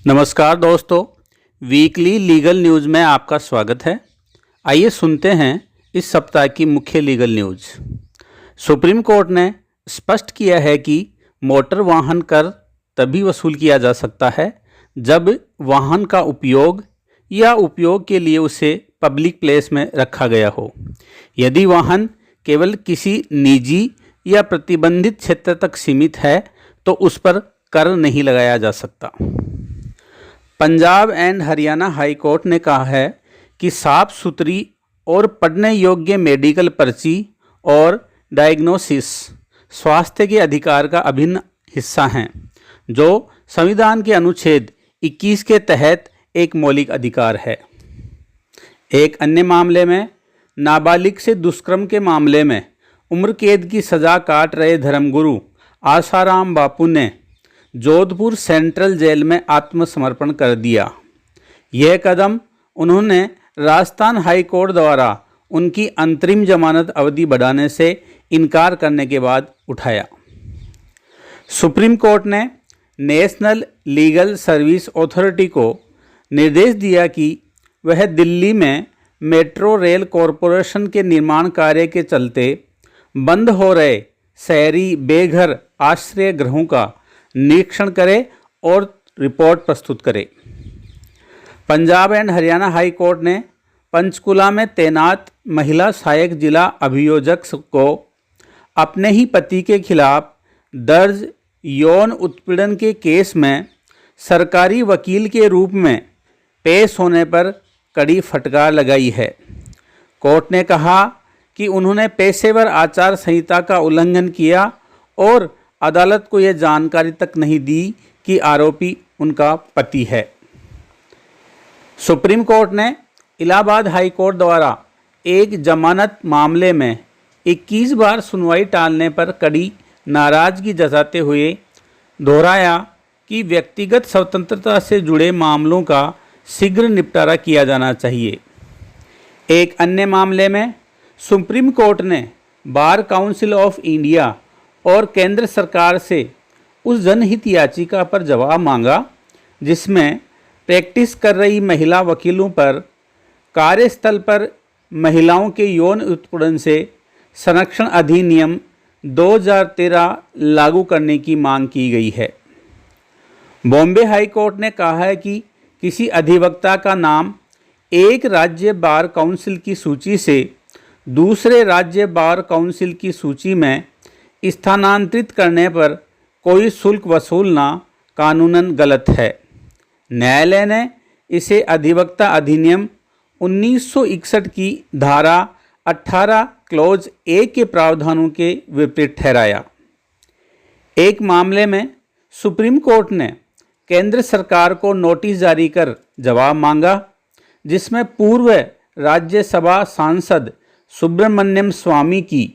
नमस्कार दोस्तों, weekly legal news में आपका स्वागत है। आइए सुनते हैं इस सप्ताह की मुख्य लीगल न्यूज़। सुप्रीम कोर्ट ने स्पष्ट किया है कि मोटर वाहन कर तभी वसूल किया जा सकता है जब वाहन का उपयोग या उपयोग के लिए उसे पब्लिक प्लेस में रखा गया हो। यदि वाहन केवल किसी निजी या प्रतिबंधित क्षेत्र तक सीमित है तो उस पर कर नहीं लगाया जा सकता। Punjab and Haryana high court ने कहा है कि साफ सुथरी और पढ़ने योग्य मेडिकल पर्ची और डायग्नोसिस स्वास्थ्य के अधिकार का अभिन्न हिस्सा हैं, जो संविधान के अनुच्छेद 21 के तहत एक मौलिक अधिकार है। एक अन्य मामले में नाबालिग से दुष्कर्म के मामले में उम्र कैद की सज़ा काट रहे धर्मगुरु आसाराम बापू ने जोधपुर सेंट्रल जेल में आत्मसमर्पण कर दिया। यह कदम उन्होंने राजस्थान हाई कोर्ट द्वारा उनकी अंतरिम जमानत अवधि बढ़ाने से इनकार करने के बाद उठाया। सुप्रीम कोर्ट ने नेशनल लीगल सर्विस अथॉरिटी को निर्देश दिया कि वह दिल्ली में मेट्रो रेल कॉरपोरेशन के निर्माण कार्य के चलते बंद हो रहे शहरी बेघर आश्रय गृहों का निरीक्षण करे और रिपोर्ट प्रस्तुत करे। Punjab and Haryana high court ने पंचकुला में तैनात महिला सहायक जिला अभियोजक को अपने ही पति के खिलाफ दर्ज यौन उत्पीड़न के केस में सरकारी वकील के रूप में पेश होने पर कड़ी फटकार लगाई है। कोर्ट ने कहा कि उन्होंने पेशेवर आचार संहिता का उल्लंघन किया और अदालत को यह जानकारी तक नहीं दी कि आरोपी उनका पति है। सुप्रीम कोर्ट ने इलाहाबाद हाई कोर्ट द्वारा एक जमानत मामले में 21 बार सुनवाई टालने पर कड़ी नाराजगी जताते हुए दोहराया कि व्यक्तिगत स्वतंत्रता से जुड़े मामलों का शीघ्र निपटारा किया जाना चाहिए। एक अन्य मामले में सुप्रीम कोर्ट ने बार काउंसिल ऑफ इंडिया और केंद्र सरकार से उस जनहित याचिका पर जवाब मांगा जिसमें प्रैक्टिस कर रही महिला वकीलों पर कार्यस्थल पर महिलाओं के यौन उत्पीड़न से संरक्षण अधिनियम 2013 लागू करने की मांग की गई है। बॉम्बे हाई कोर्ट ने कहा है कि किसी अधिवक्ता का नाम एक राज्य बार काउंसिल की सूची से दूसरे राज्य बार काउंसिल की सूची में स्थानांतरित करने पर कोई शुल्क वसूलना कानूनन गलत है। न्यायालय ने इसे अधिवक्ता अधिनियम 1961 की धारा 18 क्लॉज ए के प्रावधानों के विपरीत ठहराया। एक मामले में सुप्रीम कोर्ट ने केंद्र सरकार को नोटिस जारी कर जवाब मांगा जिसमें पूर्व राज्यसभा सांसद सुब्रमण्यम स्वामी की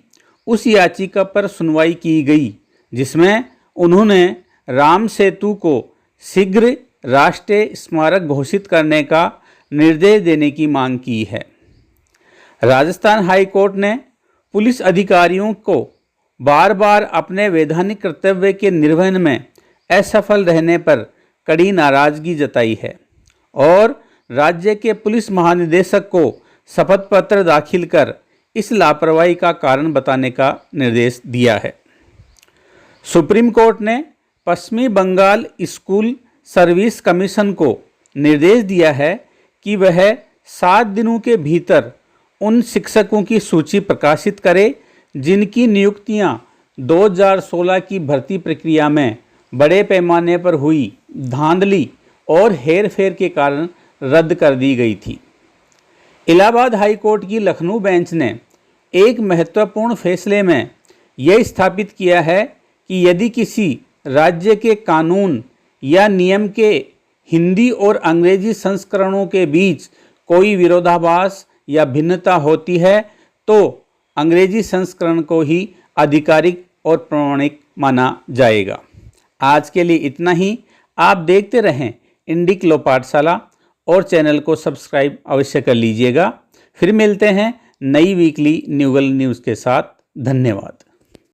उस याचिका पर सुनवाई की गई जिसमें उन्होंने राम सेतु को शीघ्र राष्ट्रीय स्मारक घोषित करने का निर्देश देने की मांग की है। राजस्थान हाई कोर्ट ने पुलिस अधिकारियों को बार बार अपने वैधानिक कर्तव्य के निर्वहन में असफल रहने पर कड़ी नाराजगी जताई है और राज्य के पुलिस महानिदेशक को शपथ पत्र दाखिल कर इस लापरवाही का कारण बताने का निर्देश दिया है। सुप्रीम कोर्ट ने पश्चिमी बंगाल स्कूल सर्विस कमीशन को निर्देश दिया है कि वह 7 दिनों के भीतर उन शिक्षकों की सूची प्रकाशित करे जिनकी नियुक्तियां 2016 की भर्ती प्रक्रिया में बड़े पैमाने पर हुई धांधली और हेरफेर के कारण रद्द कर दी गई थी। इलाहाबाद हाई कोर्ट की लखनऊ बेंच ने एक महत्वपूर्ण फैसले में यह स्थापित किया है कि यदि किसी राज्य के कानून या नियम के हिंदी और अंग्रेजी संस्करणों के बीच कोई विरोधाभास या भिन्नता होती है तो अंग्रेजी संस्करण को ही आधिकारिक और प्रमाणिक माना जाएगा। आज के लिए इतना ही। आप देखते रहें इंडिक लॉ पाठशाला और चैनल को सब्सक्राइब अवश्य कर लीजिएगा। फिर मिलते हैं नई वीकली लीगल न्यूज़ के साथ। धन्यवाद।